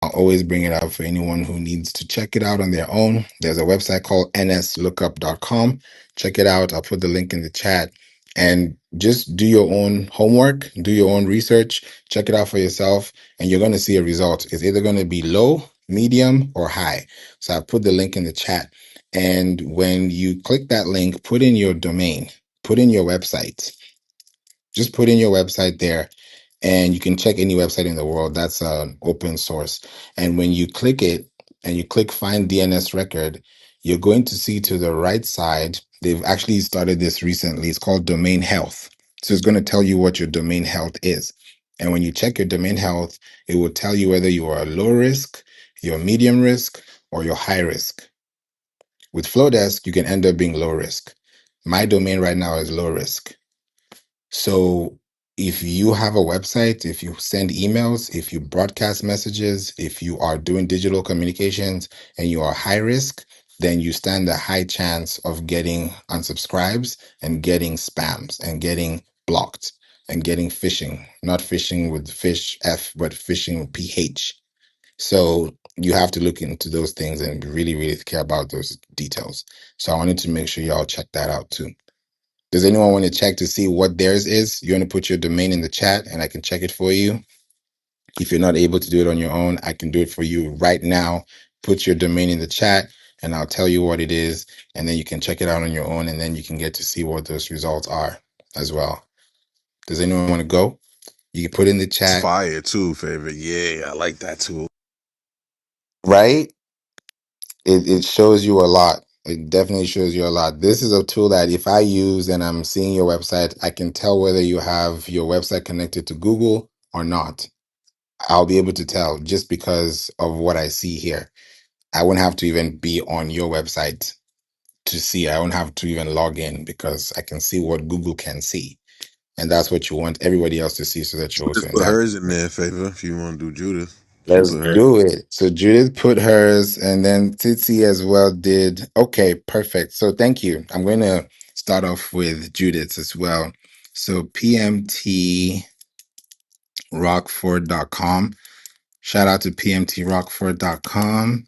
I'll always bring it up for anyone who needs to check it out on their own. There's a website called nslookup.com. Check it out. I'll put the link in the chat and just do your own homework, do your own research, check it out for yourself, and you're going to see a result. It's either going to be low, medium, or high. So I put the link in the chat. And when you click that link, put in your domain, put in your website. Just put in your website there and you can check any website in the world. That's open source. And when you click it and you click find DNS record, you're going to see to the right side, they've actually started this recently. It's called domain health. So it's going to tell you what your domain health is. And when you check your domain health, it will tell you whether you are low risk, you're medium risk, or you're high risk. With Flowdesk, you can end up being low risk. My domain right now is low risk. So if you have a website, if you send emails, if you broadcast messages, if you are doing digital communications and you are high risk, then you stand a high chance of getting unsubscribes and getting spams and getting blocked and getting phishing, not phishing with fish F, but phishing with PH. So you have to look into those things and really, really care about those details. So I wanted to make sure y'all check that out too. Does anyone want to check to see what theirs is? You want to put your domain in the chat and I can check it for you. If you're not able to do it on your own, I can do it for you right now. Put your domain in the chat and I'll tell you what it is. And then you can check it out on your own and then you can get to see what those results are as well. Does anyone want to go? You can put in the It's chat, fire too, favorite. Yeah, I like that too. right? It shows you a lot. It definitely shows you a lot. This is a tool that if I use and I'm seeing your website, I can tell whether you have your website connected to Google or not. I'll be able to tell just because of what I see here. I won't have to even be on your website to see. I won't have to even log in because I can see what Google can see. And that's what you want everybody else to see so that you're also Just in put that. hers in there, favor. If you want to do Judith, she Let's put her. do it. So Judith put hers and then Titsy as well did. Okay, perfect. So thank you. I'm going to start off with Judith's as well. So pmtrockford.com. Shout out to pmtrockford.com.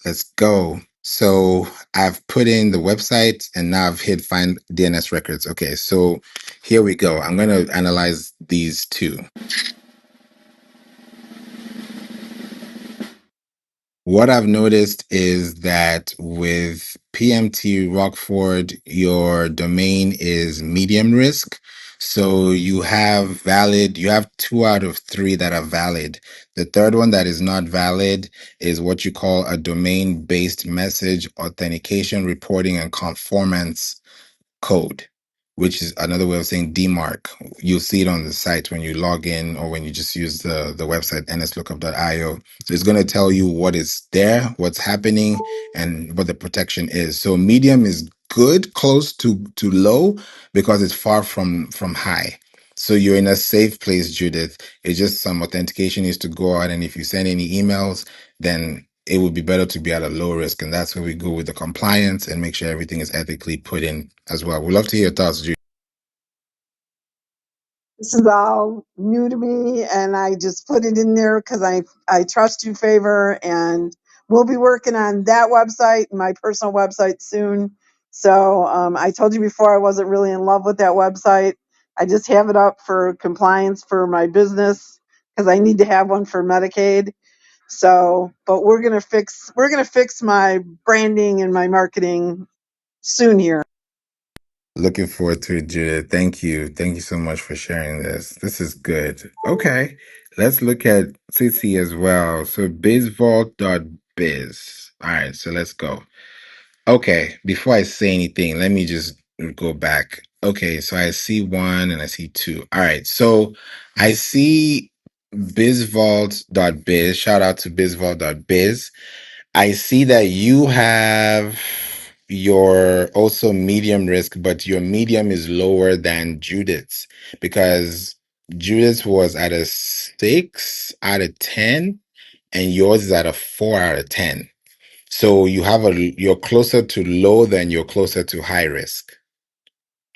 Let's go. So I've put in the website and now I've hit find DNS records. Okay, so here we go. I'm going to analyze these two. What I've noticed is that with PMT Rockford, your domain is medium risk. So you have 2 out of 3 that are valid. The third one that is not valid is what you call a domain based message authentication reporting and conformance code, which is another way of saying DMARC. You'll see it on the site when you log in or when you just use the website nslookup.io. So it's going to tell you what is there, what's happening, and what the protection is. So medium is good, close to low, because it's far from high. So you're in a safe place, Judith. It's just some authentication needs to go out, and if you send any emails, then it would be better to be at a low risk. And that's where we go with the compliance and make sure everything is ethically put in as well. We'd love to hear your thoughts, Judy. This is all new to me, and I just put it in there because I trust you, Favor, and we'll be working on that website, my personal website soon. So I told you before I wasn't really in love with that website. I just have it up for compliance for my business because I need to have one for Medicaid. So, but we're gonna fix my branding and my marketing soon here. Looking forward to it, Judith. Thank you. Thank you so much for sharing this. This is good. Okay. Let's look at City as well. So bizvault.biz. All right. So let's go. Okay. Before I say anything, let me just go back. Okay. So I see 1 and I see 2. All right. So I see bizvault.biz. Shout out to bizvault.biz. I see that you have your also medium risk, but your medium is lower than Judith's because Judith's was at a 6 out of 10 and yours is at a 4 out of 10. So you're closer to low than you're closer to high risk.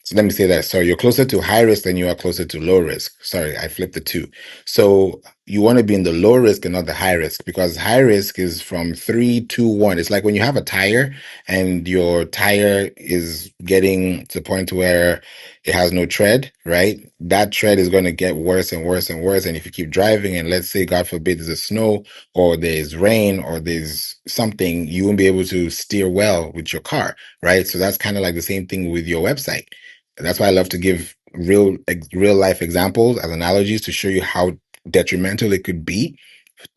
So let me say that. Sorry, you're closer to high risk than you are closer to low risk. Sorry, I flipped the two. So you want to be in the low risk and not the high risk, because high risk is from 3, 2, 1. It's like when you have a tire and your tire is getting to the point where it has no tread, right? That tread is going to get worse and worse and worse. And if you keep driving, and let's say, God forbid, there's a snow or there's rain or there's something, you won't be able to steer well with your car, right? So that's kind of like the same thing with your website. That's why I love to give real life examples as analogies to show you how detrimental it could be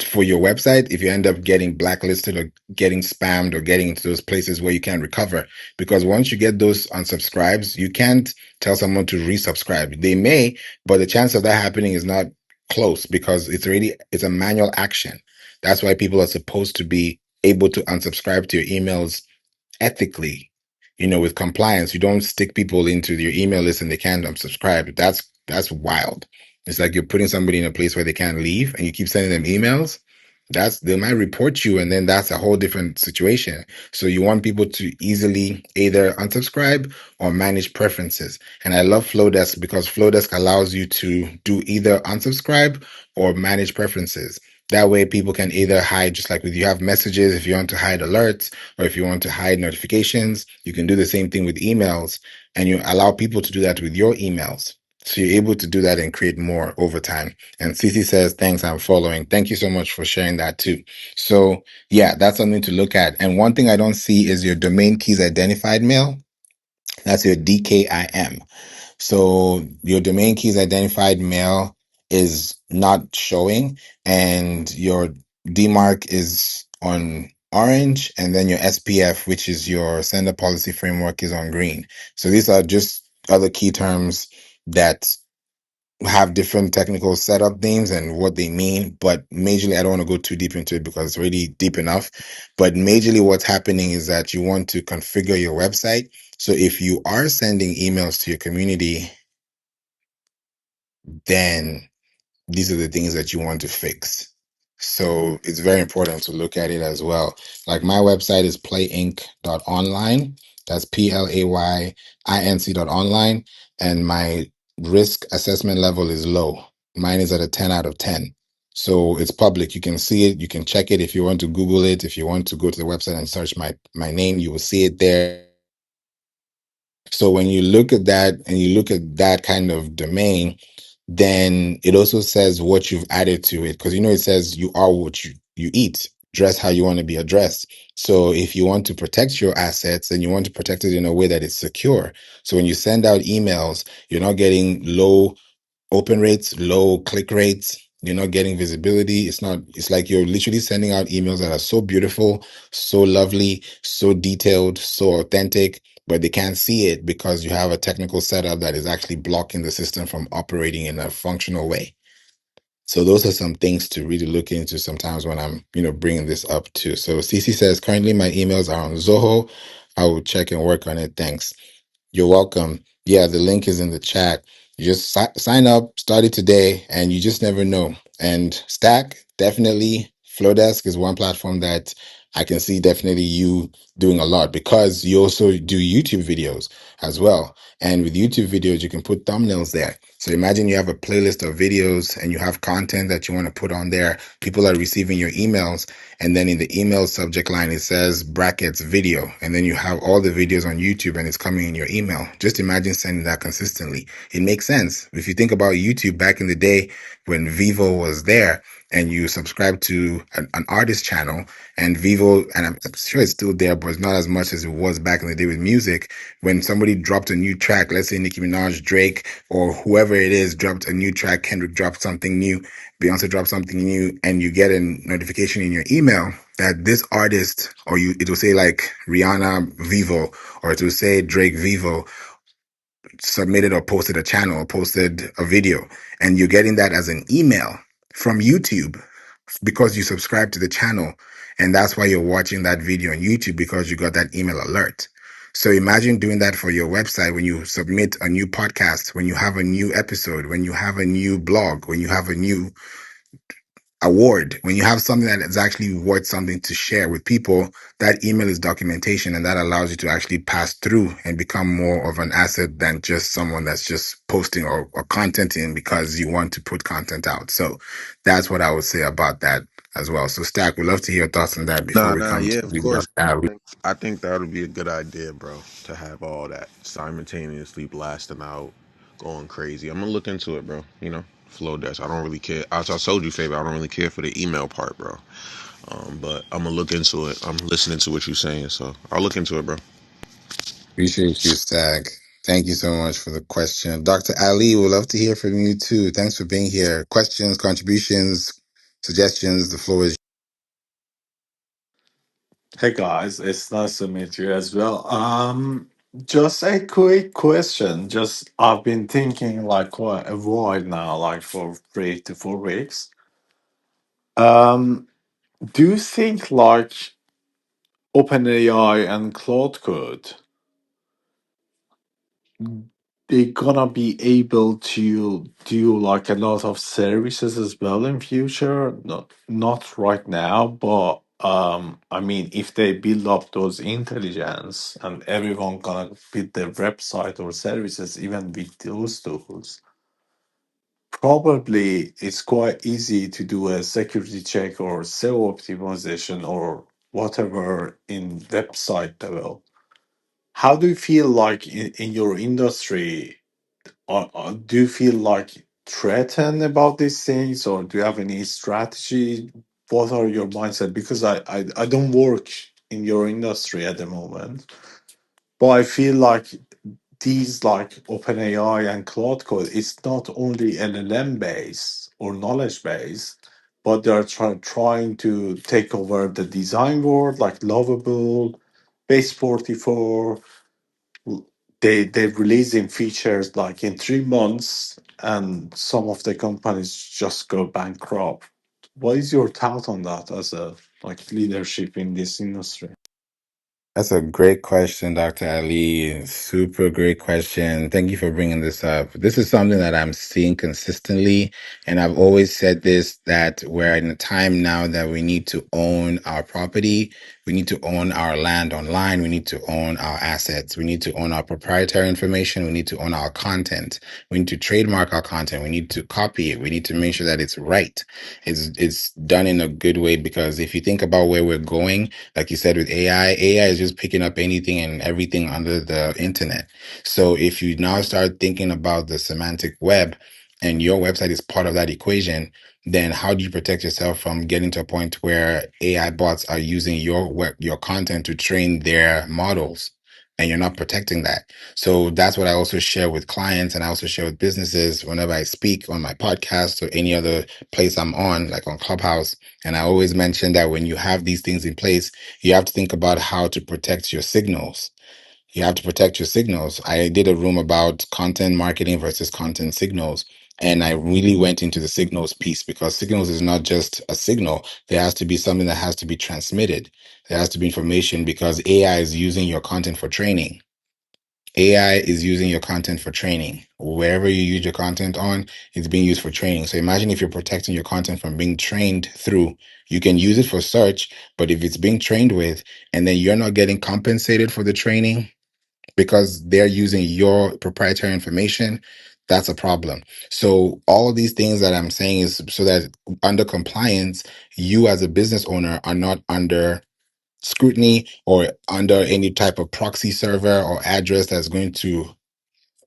for your website if you end up getting blacklisted or getting spammed or getting into those places where you can't recover. Because once you get those unsubscribes, you can't tell someone to resubscribe. They may, but the chance of that happening is not close, because it's a manual action. That's why people are supposed to be able to unsubscribe to your emails ethically, with compliance. You don't stick people into your email list and they can't unsubscribe. That's wild. It's like you're putting somebody in a place where they can't leave and you keep sending them emails. They might report you, and then that's a whole different situation. So you want people to easily either unsubscribe or manage preferences. And I love Flowdesk because Flowdesk allows you to do either unsubscribe or manage preferences. That way people can either hide, just like with you have messages, if you want to hide alerts or if you want to hide notifications, you can do the same thing with emails, and you allow people to do that with your emails. So you're able to do that and create more over time. And Cece says, thanks, I'm following. Thank you so much for sharing that too. So yeah, that's something to look at. And one thing I don't see is your domain keys identified mail. That's your DKIM. So your domain keys identified mail is not showing, and your DMARC is on orange, and then your SPF, which is your sender policy framework, is on green. So these are just other key terms that have different technical setup names and what they mean, but majorly, I don't want to go too deep into it because it's already deep enough. But majorly, what's happening is that you want to configure your website. So if you are sending emails to your community, then these are the things that you want to fix. So it's very important to look at it as well. Like my website is playinc.online. That's PLAYINC.online. And my risk assessment level is low. Mine is at a 10 out of 10. So it's public. You can see it. You can check it if you want to Google it. If you want to go to the website and search my name, you will see it there. So when you look at that and you look at that kind of domain, then it also says what you've added to it. Because it says you are what you eat, dress how you want to be addressed. So if you want to protect your assets, then you want to protect it in a way that it's secure. So when you send out emails, you're not getting low open rates, low click rates. You're not getting visibility. It's like you're literally sending out emails that are so beautiful, so lovely, so detailed, so authentic, but they can't see it because you have a technical setup that is actually blocking the system from operating in a functional way. So those are some things to really look into sometimes when I'm, bringing this up too. So CC says, currently my emails are on Zoho. I will check and work on it. Thanks. You're welcome. Yeah, the link is in the chat. You just sign up, start it today, and you just never know. And Stack, definitely, Flowdesk is one platform that I can see definitely you doing a lot, because you also do YouTube videos as well. And with YouTube videos, you can put thumbnails there. So imagine you have a playlist of videos and you have content that you want to put on there. People are receiving your emails, and then in the email subject line, it says brackets video. And then you have all the videos on YouTube and it's coming in your email. Just imagine sending that consistently. It makes sense. If you think about YouTube back in the day when Vivo was there, and you subscribe to an artist channel, and Vivo, and I'm sure it's still there, but it's not as much as it was back in the day with music. When somebody dropped a new track, let's say Nicki Minaj, Drake, or whoever it is dropped a new track, Kendrick dropped something new, Beyonce dropped something new, and you get a notification in your email that this artist, it will say like Rihanna Vivo, or it will say Drake Vivo, submitted or posted a channel or posted a video, and you're getting that as an email from YouTube because you subscribe to the channel, and that's why you're watching that video on YouTube, because you got that email alert. So imagine doing that for your website when you submit a new podcast, when you have a new episode, when you have a new blog, when you have a new award. When you have something that is actually worth something to share with people, that email is documentation, and that allows you to actually pass through and become more of an asset than just someone that's just posting or contenting because you want to put content out. So that's what I would say about that as well. So Stack, we'd love to hear your thoughts on that before Nah, we nah, come to yeah, of the course. I think that would be a good idea, bro, to have all that simultaneously blasting out, going crazy. I'm gonna look into it, bro. You know, flow desk. I don't really care. As I told you, favor, I don't really care for the email part, bro. But I'm gonna look into it. I'm listening to what you're saying, so I'll look into it, bro. Appreciate you, Stack. Thank you so much for the question. Dr. Ali, we'd love to hear from you too. Thanks for being here. Questions, contributions, suggestions, the floor is Hey guys, it's nice to meet you as well. Just a quick question. Just I've been thinking like quite a while now, like for 3 to 4 weeks. Um, do you think like OpenAI and Claude Code they're gonna be able to do like a lot of services as well in future? Not right now, but I mean if they build up those intelligence and everyone gonna build their website or services even with those tools, probably it's quite easy to do a security check or SEO optimization or whatever in website level. How do you feel like in your industry? Do you feel like threatened about these things, or do you have any strategy? What are your mindset? Because I don't work in your industry at the moment, but I feel like these like OpenAI and Cloud Code, it's not only LLM based or knowledge based, but they're trying to take over the design world, like Lovable, Base 44, they're releasing features like in 3 months and some of the companies just go bankrupt. What is your thought on that as a like leadership in this industry? That's a great question, Dr. Ali. Super great question. Thank you for bringing this up. This is something that I'm seeing consistently. And I've always said this, that we're in a time now that we need to own our property. We need to own our land online. We need to own our assets. We need to own our proprietary information. We need to own our content. We need to trademark our content. We need to copy it. We need to make sure that it's right. It's done in a good way, because if you think about where we're going, like you said, with AI is just picking up anything and everything under the internet. So if you now start thinking about the semantic web and your website is part of that equation, then how do you protect yourself from getting to a point where AI bots are using your content to train their models? And you're not protecting that. So that's what I also share with clients, and I also share with businesses whenever I speak on my podcast or any other place I'm on, like on Clubhouse. And I always mention that when you have these things in place, you have to think about how to protect your signals. You have to protect your signals. I did a room about content marketing versus content signals. And I really went into the signals piece, because signals is not just a signal. There has to be something that has to be transmitted. There has to be information, because AI is using your content for training. AI is using your content for training. Wherever you use your content on, it's being used for training. So imagine if you're protecting your content from being trained through. You can use it for search, but if it's being trained with, and then you're not getting compensated for the training because they're using your proprietary information, that's a problem. So all of these things that I'm saying is so that under compliance, you as a business owner are not under scrutiny or under any type of proxy server or address that's going to,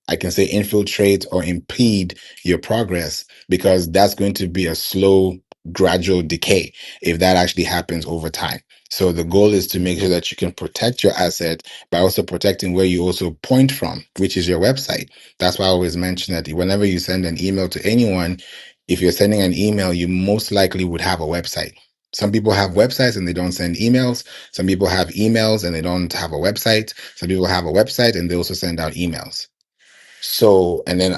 I can say, infiltrate or impede your progress, because that's going to be a slow, gradual decay if that actually happens over time. So the goal is to make sure that you can protect your asset by also protecting where you also point from, which is your website. That's why I always mention that whenever you send an email to anyone, if you're sending an email, you most likely would have a website. Some people have websites and they don't send emails. Some people have emails and they don't have a website. Some people have a website and they also send out emails. So, and then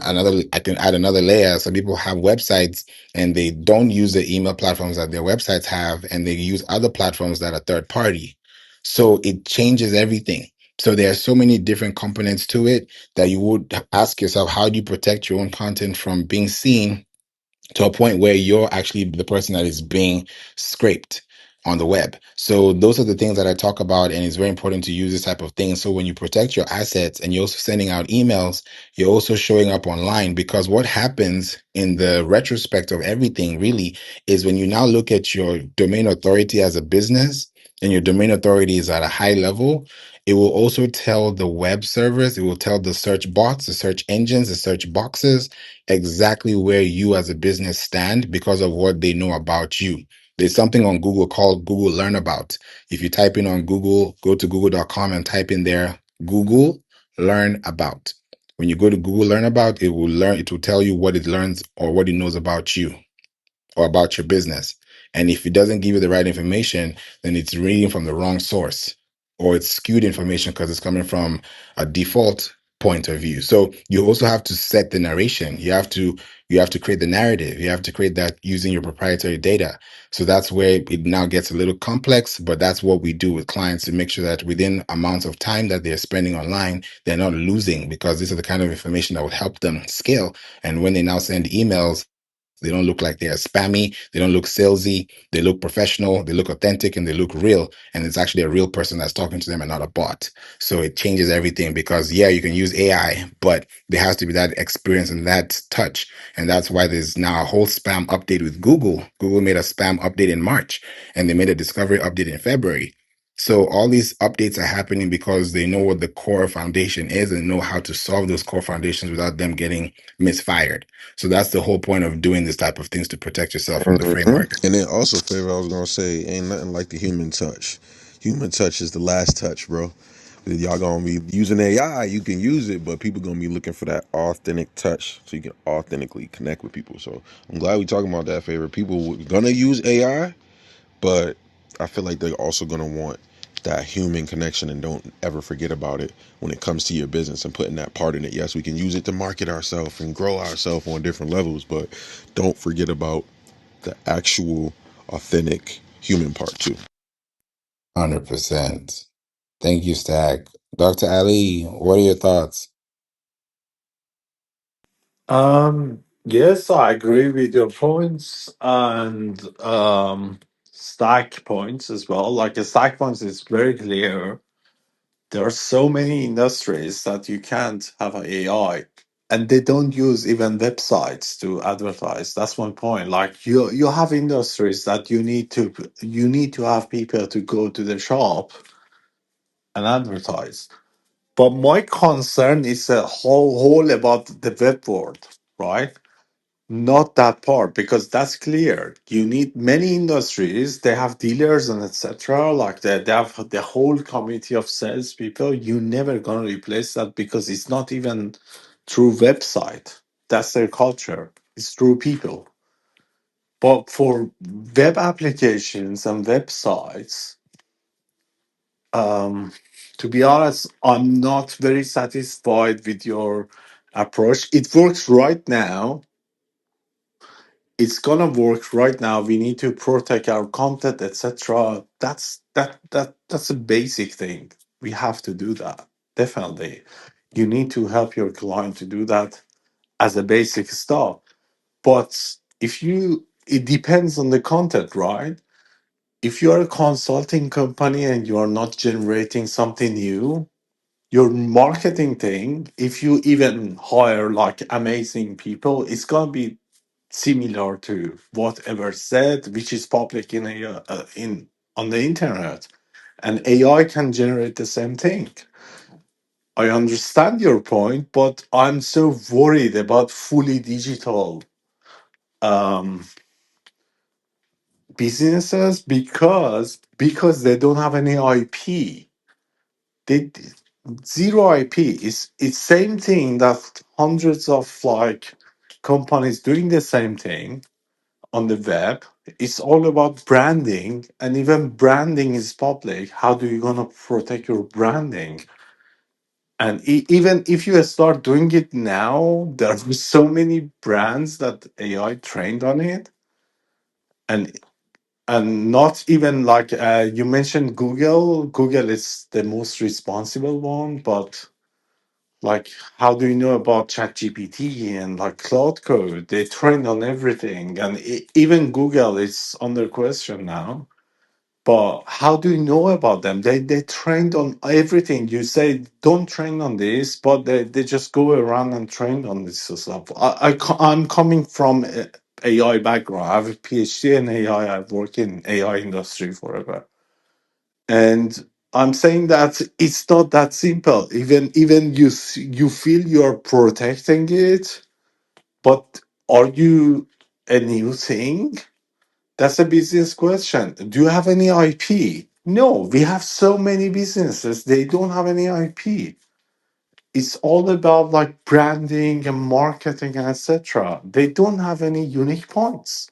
I can add another layer. Some people have websites and they don't use the email platforms that their websites have, and they use other platforms that are third party. So it changes everything. So there are so many different components to it that you would ask yourself, how do you protect your own content from being seen to a point where you're actually the person that is being scraped on the web. So those are the things that I talk about, and it's very important to use this type of thing. So when you protect your assets and you're also sending out emails, you're also showing up online, because what happens in the retrospect of everything really is when you now look at your domain authority as a business and your domain authority is at a high level, it will also tell the web servers, it will tell the search bots, the search engines, the search boxes exactly where you as a business stand because of what they know about you. There's something on Google called Google Learn About. If you type in on Google, go to google.com and type in there Google Learn About. When you go to Google Learn About, it will tell you what it learns or what it knows about you or about your business. And if it doesn't give you the right information, then it's reading from the wrong source, or it's skewed information because it's coming from a default point of view. So you also have to set the narration. You have to create the narrative. You have to create that using your proprietary data. So that's where it now gets a little complex, but that's what we do with clients to make sure that within amounts of time that they're spending online, they're not losing, because these are the kind of information that will help them scale. And when they now send emails, they don't look like they are spammy. They don't look salesy. They look professional. They look authentic, and they look real. And it's actually a real person that's talking to them and not a bot. So it changes everything, because yeah, you can use AI, but there has to be that experience and that touch. And that's why there's now a whole spam update with Google. Google made a spam update in March, and they made a discovery update in February. So all these updates are happening because they know what the core foundation is and know how to solve those core foundations without them getting misfired. So that's the whole point of doing this type of things, to protect yourself from the Mhm. framework. And then also, Favor, I was gonna say, ain't nothing like the human touch. Human touch is the last touch, bro. Y'all gonna be using AI, you can use it, but people gonna be looking for that authentic touch, so you can authentically connect with people. So I'm glad we talking about that, Favor. People gonna use AI, but I feel like they're also gonna want that human connection, and don't ever forget about it when it comes to your business and putting that part in it. Yes, we can use it to market ourselves and grow ourselves on different levels, but don't forget about the actual authentic human part too. 100%. Thank you, Stack. Dr. Ali, what are your thoughts? Yes, I agree with your points and stack points as well. Like a stack points is very clear. There are so many industries that you can't have an AI, and they don't use even websites to advertise. That's my point. Like you have industries that you need to have people to go to the shop and advertise. But my concern is a whole about the web world, right? Not that part, because that's clear. You need many industries. They have dealers and etc. Like they have the whole community of salespeople. You're never gonna replace that because it's not even through website. That's their culture. It's through people. But for web applications and websites, um, to be honest, I'm not very satisfied with your approach. It works right now. It's gonna work right now. We need to protect our content, etc. That's a basic thing. We have to do that. Definitely. You need to help your client to do that as a basic stuff. But it depends on the content, right? If you are a consulting company and you are not generating something new, your marketing thing, if you even hire like amazing people, it's gonna be similar to whatever said, which is public in on the internet, and AI can generate the same thing. I understand your point, but I'm so worried about fully digital um, businesses because they don't have any IP. They zero IP is it's same thing that hundreds of like companies doing the same thing on the web. It's all about branding, and even branding is public. How do you gonna protect your branding? And even if you start doing it now, there are so many brands that AI trained on it, and not even like you mentioned Google. Google is the most responsible one, but Like, how do you know about ChatGPT and like Cloud Code? They train on everything, and even Google is under question now. But how do you know about them? They trained on everything. You say don't train on this, but they just go around and train on this stuff. I'm coming from a AI background. I have a PhD in AI. I've worked in AI industry forever, and I'm saying that it's not that simple. Even you feel you're protecting it, but are you a new thing? That's a business question. Do you have any IP? No, we have so many businesses, they don't have any IP. It's all about like branding and marketing and etc. They don't have any unique points.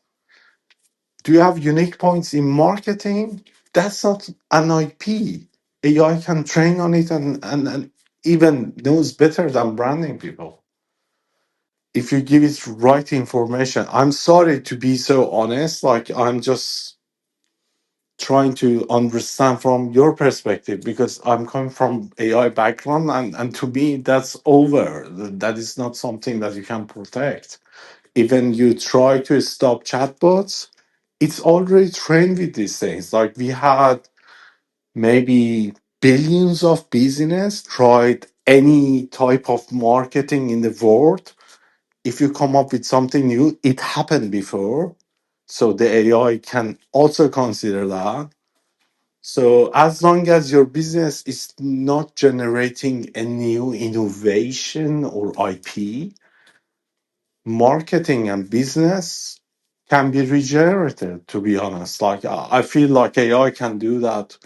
Do you have unique points in marketing? That's not an IP. AI can train on it and even knows better than branding people if you give it right information. I'm sorry to be so honest. Like, I'm just trying to understand from your perspective because I'm coming from AI background, and to me that's over. That is not something that you can protect. Even you try to stop chatbots, it's already trained with these things. Like, we had maybe billions of business tried any type of marketing in the world. If you come up with something new, it happened before. So the AI can also consider that. So as long as your business is not generating a new innovation or IP, marketing and business can be regenerated, to be honest. Like, I feel like AI can do that.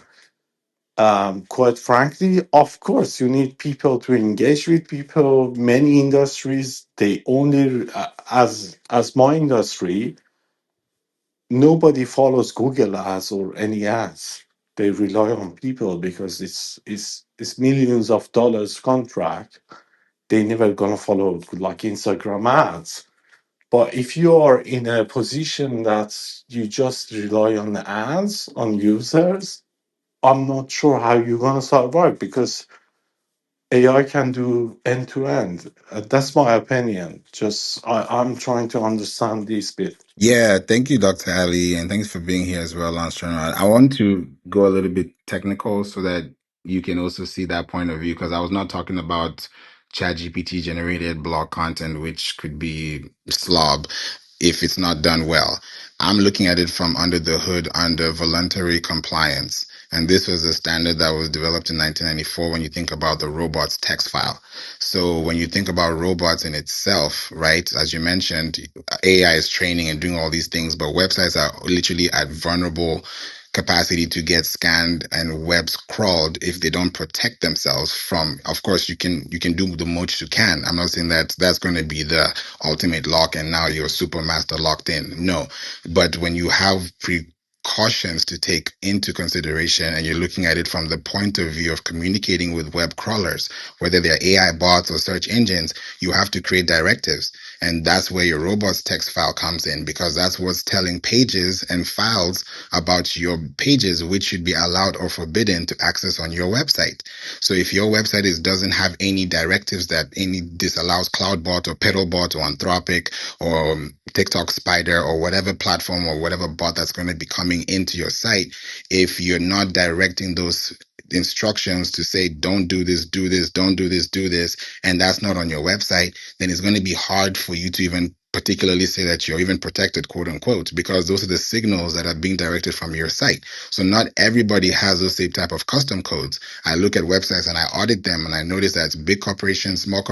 Quite frankly, of course, you need people to engage with people. Many industries, they only, as my industry, nobody follows Google ads or any ads. They rely on people because it's millions of dollars contract. They never gonna follow like Instagram ads. But if you are in a position that you just rely on the ads on users, I'm not sure how you're gonna survive because AI can do end to end. That's my opinion. Just I'm trying to understand this bit. Yeah, thank you, Dr. Ali, and thanks for being here as well, Lance Turner. I want to go a little bit technical so that you can also see that point of view, because I was not talking about ChatGPT generated blog content, which could be slob if it's not done well. I'm looking at it from under the hood under voluntary compliance. And this was a standard that was developed in 1994 when you think about the robots text file. So when you think about robots in itself, right, as you mentioned, AI is training and doing all these things, but websites are literally at vulnerable capacity to get scanned and webs crawled if they don't protect themselves from. Of course, you can do the most you can. I'm not saying that that's going to be the ultimate lock and now you're super master locked in. No, but when you have precautions to take into consideration and you're looking at it from the point of view of communicating with web crawlers, whether they're AI bots or search engines, you have to create directives. And that's where your robots text file comes in, because that's what's telling pages and files about your pages, which should be allowed or forbidden to access on your website. So if your website doesn't have any directives that any disallows CloudBot or PedalBot or Anthropic or TikTok Spider or whatever platform or whatever bot that's going to be coming into your site, if you're not directing those instructions to say, don't do this, do this, don't do this, do this, and that's not on your website, then it's going to be hard for you to even particularly say that you're even protected, quote unquote, because those are the signals that are being directed from your site. So not everybody has those same type of custom codes. I look at websites and I audit them and I notice that big corporations, small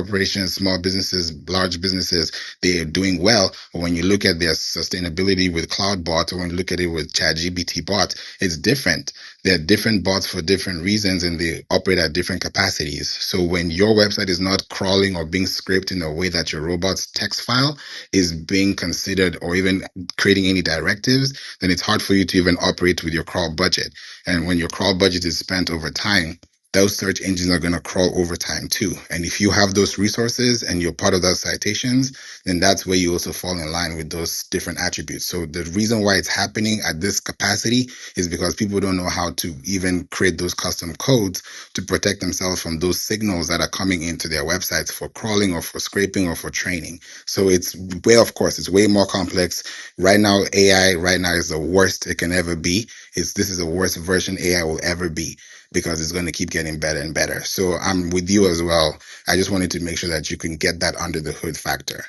businesses, large businesses, they're doing well. But when you look at their sustainability with cloud bots or when you look at it with ChatGPT bots, it's different. There are different bots for different reasons and they operate at different capacities. So when your website is not crawling or being scraped in a way that your robot's text file is being considered or even creating any directives, then it's hard for you to even operate with your crawl budget. And when your crawl budget is spent over time, those search engines are going to crawl over time too. And if you have those resources and you're part of those citations, then that's where you also fall in line with those different attributes. So the reason why it's happening at this capacity is because people don't know how to even create those custom codes to protect themselves from those signals that are coming into their websites for crawling or for scraping or for training. So it's way, of course, it's way more complex. Right now, AI right now is the worst it can ever be. This is the worst version AI will ever be because it's going to keep getting better and better. So I'm with you as well. I just wanted to make sure that you can get that under the hood factor.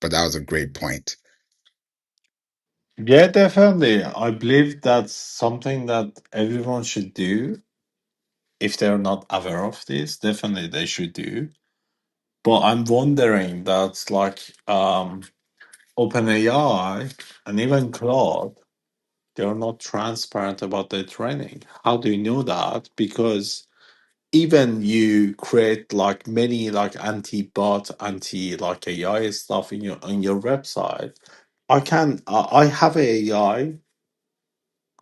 But that was a great point. Yeah, definitely. I believe that's something that everyone should do if they're not aware of this. Definitely they should do. But I'm wondering that like OpenAI and even Claude, they're not transparent about their training. How do you know that? Because even you create like many like anti-bot, anti like AI stuff in your website. I have a AI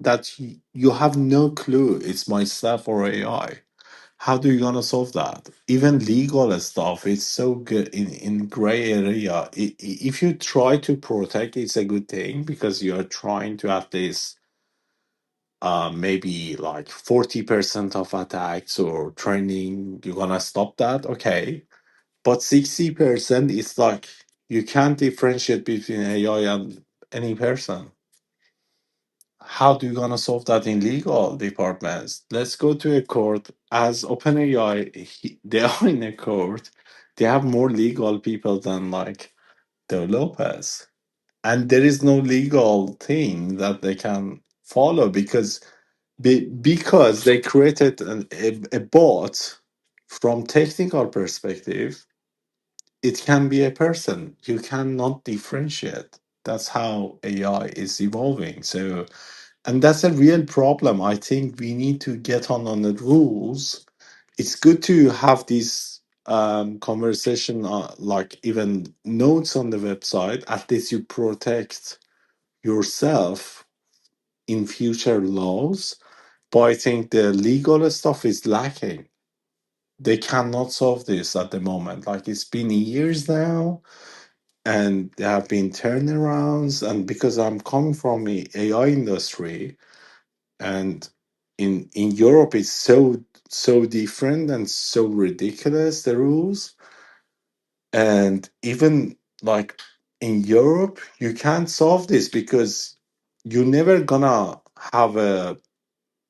that you have no clue it's myself or AI. How do you gonna solve that? Even legal stuff, it's so good in gray area. If you try to protect, it's a good thing because you're trying to at least maybe like 40% of attacks or training, you're gonna stop that, okay. But 60% is like you can't differentiate between AI and any person. How do you gonna solve that in legal departments? Let's go to a court. As OpenAI, they are in a court. They have more legal people than like developers, and there is no legal thing that they can follow because because they created a bot. From technical perspective, it can be a person. You cannot differentiate. That's how AI is evolving. So, and that's a real problem. I think we need to get on the rules. It's good to have this conversation, like even notes on the website. At least you protect yourself in future laws. But I think the legal stuff is lacking. They cannot solve this at the moment. Like it's been years now, and there have been turnarounds. And because I'm coming from the AI industry, and in Europe it's so different and so ridiculous the rules, and even like in Europe you can't solve this because you're never gonna have a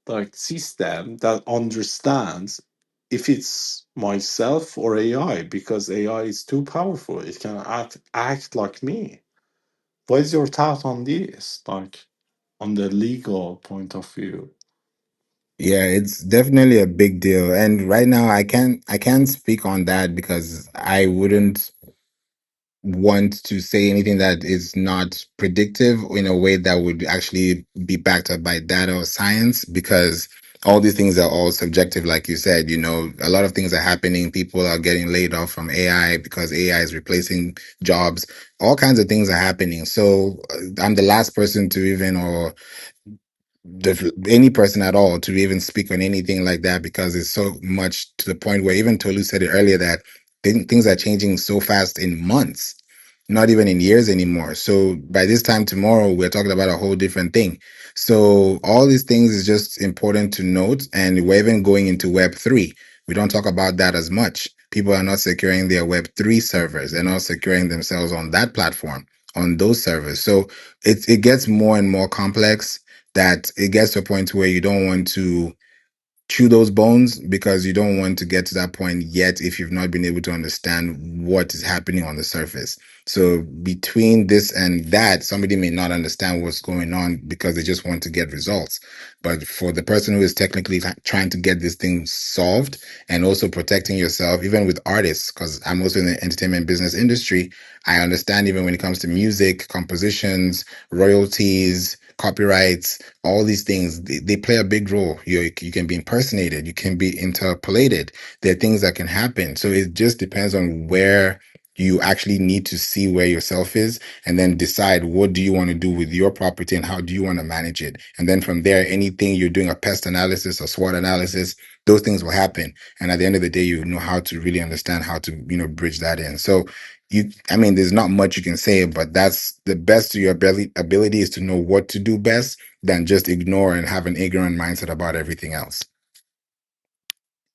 like system that understands if it's myself or AI because AI is too powerful. It can act like me. What is your thought on this? Like on the legal point of view? Yeah, it's definitely a big deal. And right now I can't speak on that because I wouldn't want to say anything that is not predictive in a way that would actually be backed up by data or science, because all these things are all subjective. Like you said, a lot of things are happening. People are getting laid off from AI because AI is replacing jobs. All kinds of things are happening. So I'm the last person to even, or any person at all, to even speak on anything like that, because it's so much to the point where even Tolu said it earlier that things are changing so fast in months, not even in years anymore. So by this time tomorrow, we're talking about a whole different thing. So all these things is just important to note. And we're even going into Web3. We don't talk about that as much. People are not securing their Web3 servers. They're not securing themselves on that platform, on those servers. So it gets more and more complex, that it gets to a point where you don't want to chew those bones, because you don't want to get to that point yet if you've not been able to understand what is happening on the surface. So between this and that, somebody may not understand what's going on because they just want to get results. But for the person who is technically trying to get this thing solved, and also protecting yourself, even with artists, because I'm also in the entertainment business industry, I understand even when it comes to music, compositions, royalties, copyrights, all these things, they play a big role. You can be impersonated, you can be interpolated. There are things that can happen. So it just depends on where You actually need to see where yourself is and then decide what do you want to do with your property and how do you want to manage it. And then from there, anything you're doing a pest analysis or SWOT analysis, those things will happen. And at the end of the day, you know how to really understand how to, bridge that in. So I mean, there's not much you can say, but that's the best to your ability is to know what to do best than just ignore and have an ignorant mindset about everything else.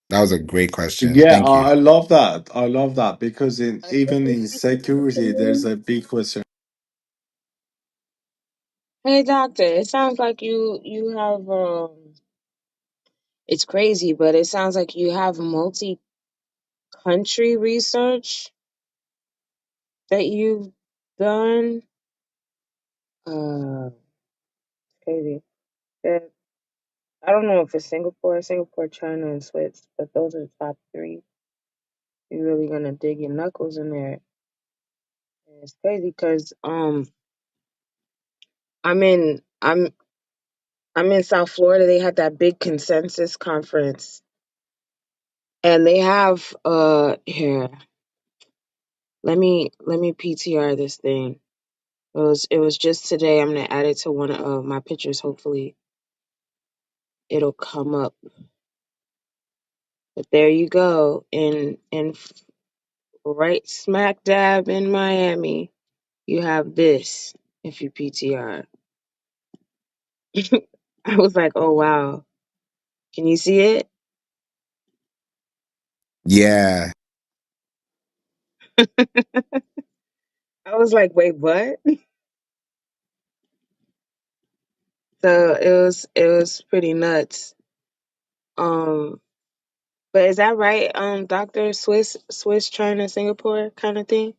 That was a great question. Yeah, Thank you. I love that. I love that because in Can even you in speak to security, there's me? a big question. Hey, doctor. It sounds like you have It's crazy, but it sounds like you have multi-country research that you've done. Uh, crazy. That I don't know if it's Singapore, China, and Swiss, but those are the top three. You're really gonna dig your knuckles in there. And it's crazy because I'm in I'm I'm in South Florida. They had that big consensus conference, and they have here. Let me PTR this thing. It was just today. I'm gonna add it to one of my pictures. Hopefully, it'll come up. But there you go, right smack dab in Miami, you have this. If you PTR, I was like, oh wow, can you see it? Yeah. I was like, wait, what? So it was pretty nuts. Um, but is that right? Doctor Swiss, China, Singapore kind of thing.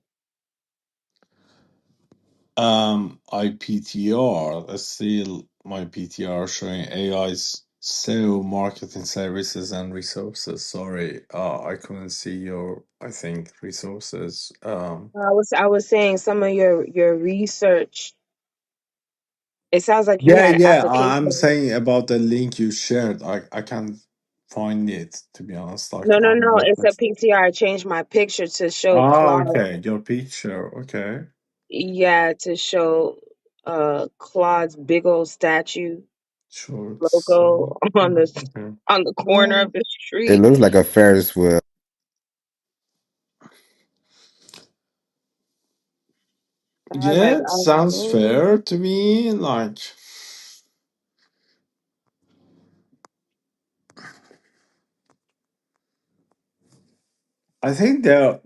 IPTR. Let's see my PTR showing AI's SEO marketing services and resources. Sorry, I couldn't see your, I think, resources. I was saying some of your research. It sounds like you Yeah, had yeah. I'm applications. saying about the link you shared. I can't find it to be honest. Like No, no, on no. what? It's a PTR. I changed my picture to show Oh, Claude. okay. Your picture. Okay. Yeah, to show Claude's big old statue Shorts. logo on the Okay. on the corner Mm. of the It street. looks like a Ferris wheel. I was like, Yeah, it sounds fair to me. Like, I think they're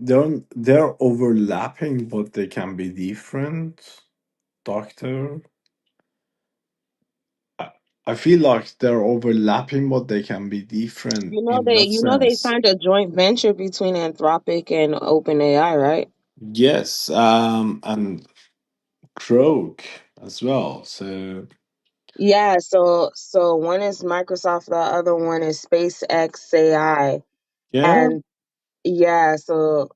overlapping, but they can be different. Doctor, I, I feel like they're overlapping, but they can be different you know in they what you know they sense? signed a joint venture between Anthropic and OpenAI, right? Yes, and Croak as well. So Yeah, so one is Microsoft, the other one is SpaceX AI. yeah, And yeah, so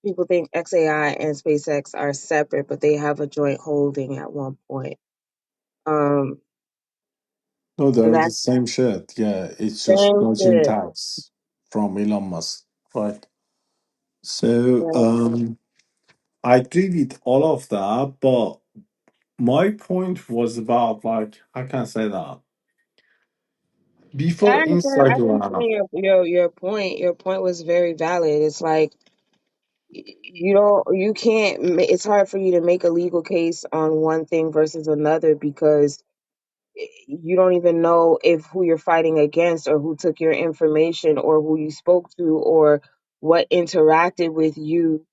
people think XAI and SpaceX are separate, but they have a joint holding at one point. Um, no, and they're the that's same shit. Yeah, it's just same dodging shit. tax from Elon Musk, right? So Yeah. I agree with all of that, but my point was about like how can I say that I before understand. I Instagram. understand your point. Your point was very valid. It's like you can't. It's hard for you to make a legal case on one thing versus another because you don't even know if who you're fighting against or who took your information or who you spoke to or what interacted with you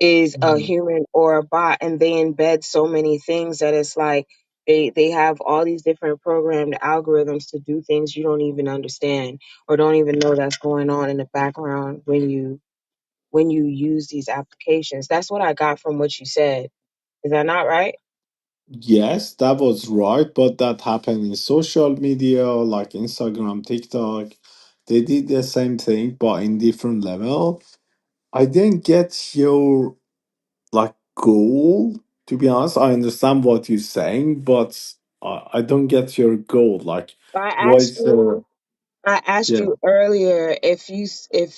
is a Mhm. human or a bot, and they embed so many things that it's like they have all these different programmed algorithms to do things you don't even understand or don't even know that's going on in the background when you use these applications. That's what I got from what you said. Is that not right? Yes, that was right, but that happened in social media like Instagram, TikTok. They did the same thing, but in different level. I didn't get your like goal. To be honest, I understand what you're saying, but I don't get your goal. Like, i what asked is you the I asked yeah? you earlier if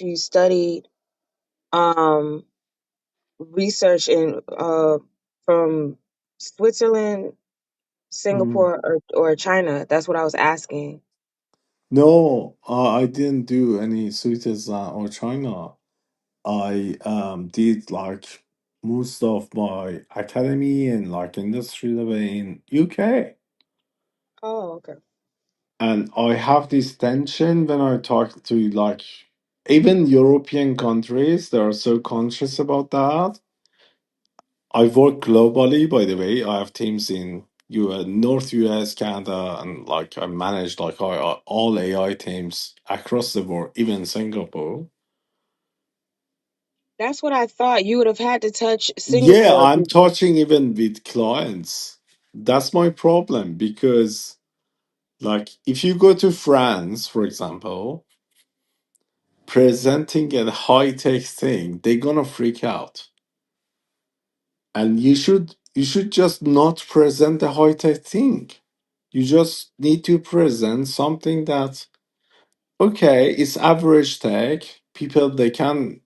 you studied um research in from Switzerland, Mm. Singapore, or China? That's what I was asking. No, I didn't do any Switzerland or China. I did like most of my academy and like industry level in UK. Oh, okay. And I have this tension when I talk to like even European countries, they are so conscious about that. I work globally, by the way. I have teams in North US, Canada, and like I manage like all AI teams across the board, even Singapore. That's what I thought. You would have had to touch Yeah, Singapore. I'm touching even with clients. That's my problem because, like, if you go to France, for example, presenting a high tech thing, they're gonna freak out. And you should just not present a high tech thing. You just need to present something that okay, it's average tech. People they can